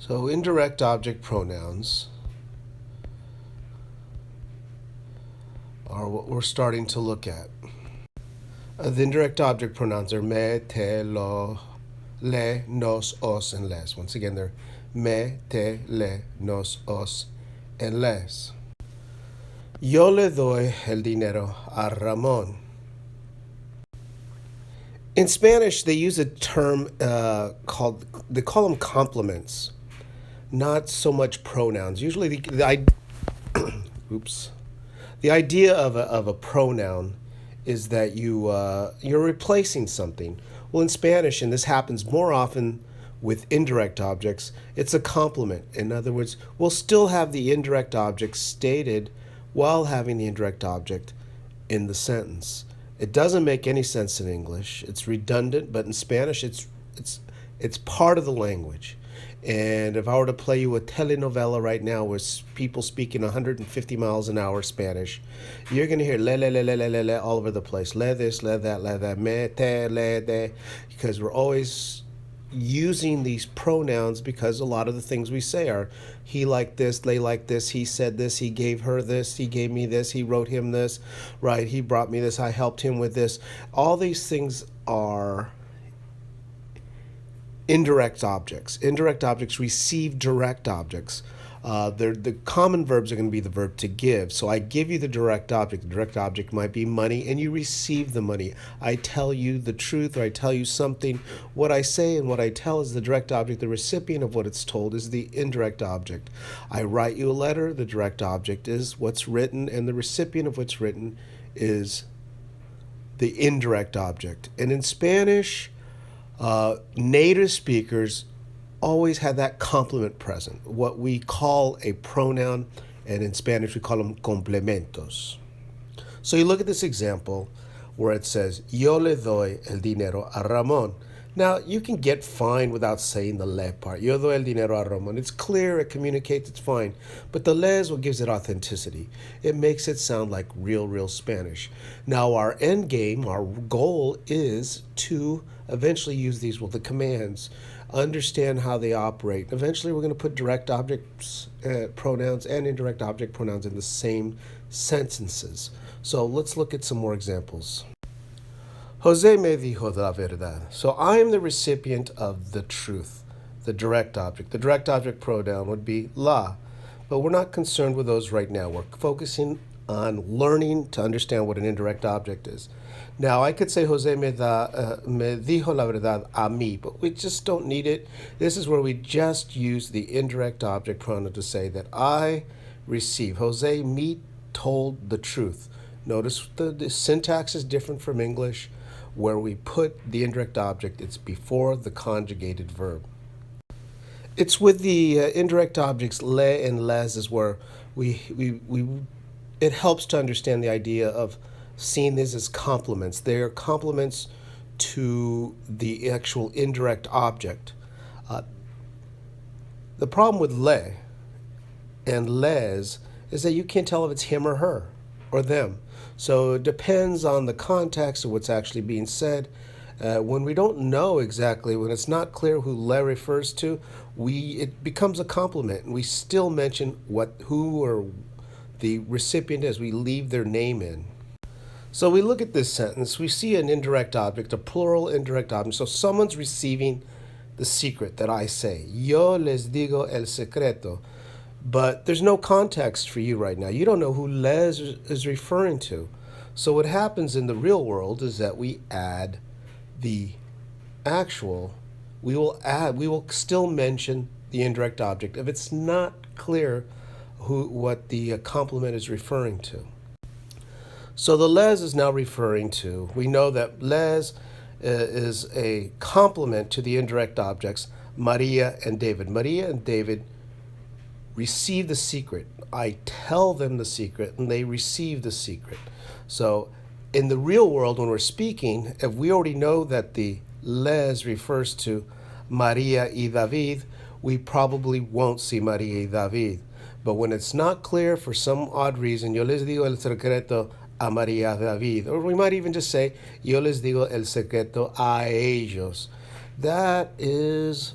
So indirect object pronouns are what we're starting to look at. The indirect object pronouns are me, te, lo, le, nos, os, and les. Once again, they're me, te, le, nos, os, and les. Yo le doy el dinero a Ramón. In Spanish, they use a term they call them complements, not so much pronouns. Usually, the idea of a pronoun is that you're replacing something. Well, in Spanish, and this happens more often with indirect objects, it's a complement. In other words, we'll still have the indirect object stated while having the indirect object in the sentence. It doesn't make any sense in English. It's redundant, but in Spanish, it's part of the language. And if I were to play you a telenovela right now with people speaking 150 miles an hour Spanish, you're going to hear le, le, le, le, le, le, le all over the place. Le this, le that, me, te, le, de, because we're always using these pronouns because a lot of the things we say are he liked this, they liked this, he said this, he gave her this, he gave me this, he wrote him this, right? He brought me this, I helped him with this. All these things are indirect objects. Indirect objects receive direct objects. The common verbs are going to be the verb to give. So I give you the direct object. The direct object might be money, and you receive the money. I tell you the truth, or I tell you something. What I say and what I tell is the direct object. The recipient of what it's told is the indirect object. I write you a letter. The direct object is what's written, and the recipient of what's written is the indirect object. And in Spanish, native speakers always have that complement present, what we call a pronoun, and in Spanish we call them complementos. So you look at this example where it says, yo le doy el dinero a Ramón. Now, you can get fine without saying the le part. Yo doy el dinero a Ramón. It's clear, it communicates, it's fine. But the le is what gives it authenticity. It makes it sound like real Spanish. Now, our end game, our goal is to eventually use these with the commands, understand how they operate. Eventually, we're going to put direct objects, pronouns, and indirect object pronouns in the same sentences. So let's look at some more examples. Jose me dijo la verdad. So I am the recipient of the truth, the direct object. The direct object pronoun would be la, but we're not concerned with those right now. We're focusing on learning to understand what an indirect object is. Now, I could say Jose me dijo la verdad a mí, but we just don't need it. This is where we just use the indirect object pronoun to say that I receive. Jose me told the truth. Notice the syntax is different from English. Where we put the indirect object, it's before the conjugated verb. It's with the indirect objects le and les is where it helps to understand the idea of seeing these as complements. They are complements to the actual indirect object. The problem with le and les is that you can't tell if it's him or her or them. So it depends on the context of what's actually being said. When we don't know exactly, when it's not clear who le refers to, it becomes a complement, and we still mention who or the recipient is. We leave their name in. So we look at this sentence. We see an indirect object, a plural indirect object. So someone's receiving the secret that I say. Yo les digo el secreto. But there's no context for you right now. You don't know who les is referring to. So what happens in the real world is that we add the actual, we will still mention the indirect object if it's not clear what the complement is referring to. So the les is now referring to, we know that les is a complement to the indirect objects, Maria and David. Maria and David receive the secret. I tell them the secret, and they receive the secret. So in the real world, when we're speaking, if we already know that the les refers to Maria y David, we probably won't see Maria y David. But when it's not clear for some odd reason, yo les digo el secreto a Maria y David. Or we might even just say, yo les digo el secreto a ellos. That is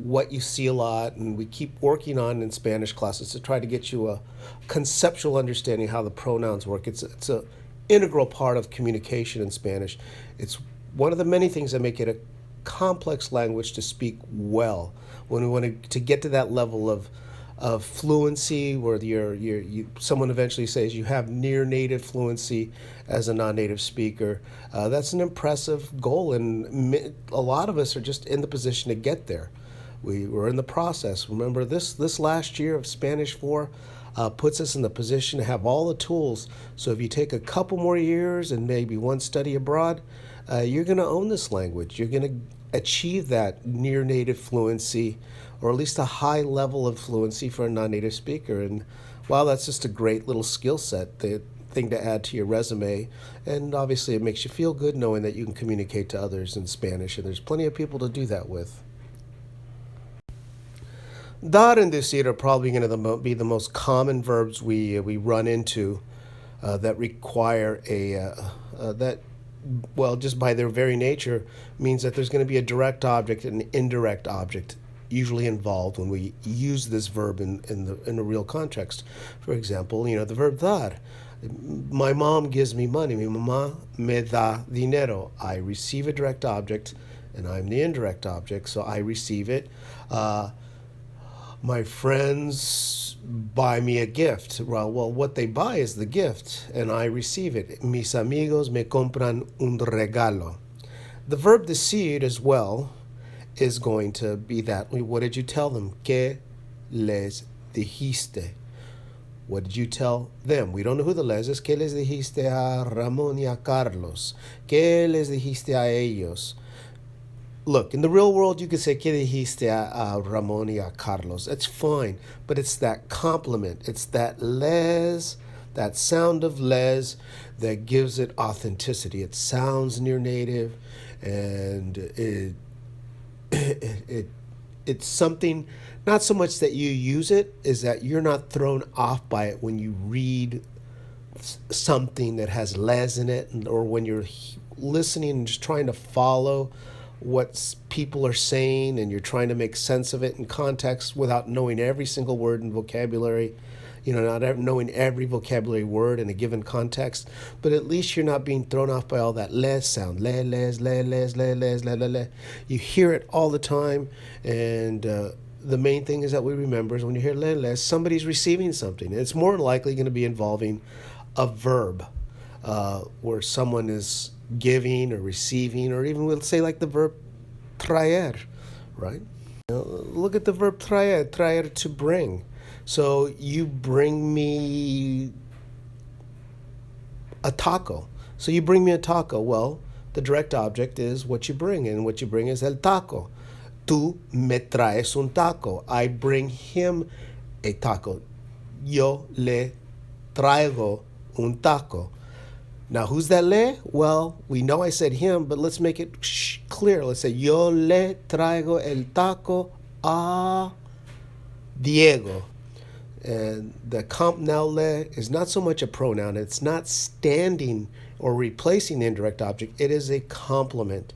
what you see a lot, and we keep working on in Spanish classes to try to get you a conceptual understanding of how the pronouns work. It's a integral part of communication in Spanish. It's one of the many things that make it a complex language to speak well. When we want to get to that level of fluency, where someone eventually says you have near native fluency as a non-native speaker, that's an impressive goal, and a lot of us are just in the position to get there. We're in the process. Remember, this last year of Spanish 4 puts us in the position to have all the tools. So if you take a couple more years and maybe one study abroad, you're going to own this language. You're going to achieve that near native fluency, or at least a high level of fluency for a non-native speaker. And wow, that's just a great little skill set, the thing to add to your resume. And obviously it makes you feel good knowing that you can communicate to others in Spanish, and there's plenty of people to do that with. Dar and decir are probably going to be the most common verbs we run into that require just by their very nature, means that there's going to be a direct object and an indirect object usually involved when we use this verb in a real context. For example, the verb dar. My mom gives me money. Mi mamá me da dinero. I receive a direct object, and I'm the indirect object, so I receive it. My friends buy me a gift. Well, what they buy is the gift, and I receive it. Mis amigos me compran un regalo. The verb decir as well is going to be that. What did you tell them? ¿Qué les dijiste? What did you tell them? We don't know who the les is. ¿Qué les dijiste a Ramón y a Carlos? ¿Qué les dijiste a ellos? Look, in the real world, you could say, ¿Qué dijiste a Ramón y a Carlos? That's fine, but it's that complement. It's that les, that sound of les, that gives it authenticity. It sounds near native, and it's something, not so much that you use it, is that you're not thrown off by it when you read something that has les in it, or when you're listening and just trying to follow what people are saying, and you're trying to make sense of it in context without knowing every single word and vocabulary, not knowing every vocabulary word in a given context, but at least you're not being thrown off by all that les sound. Le, les, le, les, le, les, le, le, le. You hear it all the time, and the main thing is that we remember is when you hear le, les, somebody's receiving something. It's more likely going to be involving a verb, where someone is giving or receiving, or even we'll say like the verb traer, right? Look at the verb traer to bring. So you bring me a taco. So you bring me a taco. Well, the direct object is what you bring, and what you bring is el taco. Tú me traes un taco. I bring him a taco. Yo le traigo un taco. Now, who's that le? Well, we know I said him, but let's make it clear. Let's say, yo le traigo el taco a Diego. And the comp now le is not so much a pronoun. It's not standing or replacing the indirect object. It is a complement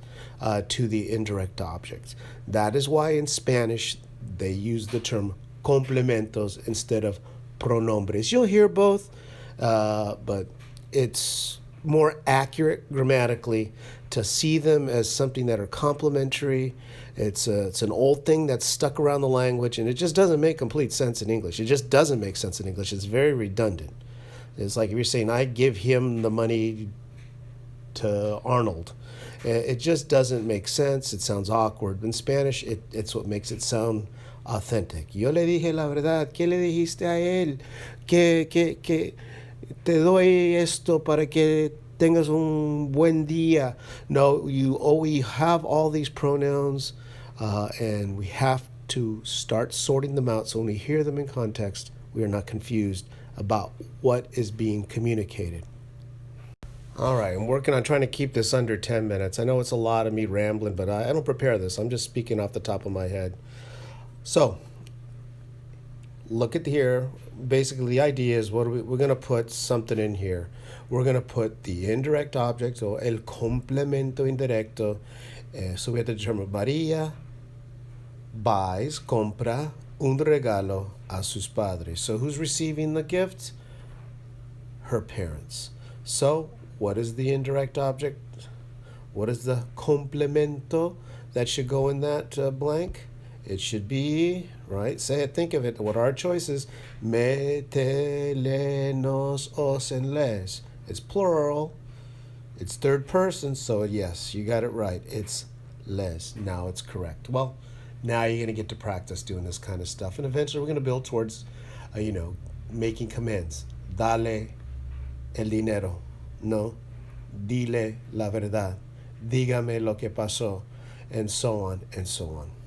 to the indirect object. That is why in Spanish they use the term complementos instead of pronombres. You'll hear both, but it's more accurate grammatically to see them as something that are complementary. It's an old thing that's stuck around the language, and it just doesn't make complete sense in English. It just doesn't make sense in English. It's very redundant. It's like if you're saying, I give him the money to Arnold. It just doesn't make sense. It sounds awkward. In Spanish, it's what makes it sound authentic. Yo le dije la verdad. ¿Qué le dijiste a él? Que te doy esto para que tengas un buen día. No, we have all these pronouns, and we have to start sorting them out so when we hear them in context, we are not confused about what is being communicated. All right, I'm working on trying to keep this under 10 minutes. I know it's a lot of me rambling, but I don't prepare this. I'm just speaking off the top of my head. So, look at here. Basically, the idea is we're going to put something in here. We're going to put the indirect object, or el complemento indirecto. So we have to determine Maria buys, compra un regalo a sus padres. So who's receiving the gift? Her parents. So what is the indirect object? What is the complemento that should go in that blank? It should be, right? Say it, think of it. What are our choices? Me, te, le, nos, os, and les. It's plural. It's third person, so yes, you got it right. It's les. Now it's correct. Well, now you're going to get to practice doing this kind of stuff, and eventually we're going to build towards, making commands. Dale el dinero. No. Dile la verdad. Dígame lo que pasó. And so on and so on.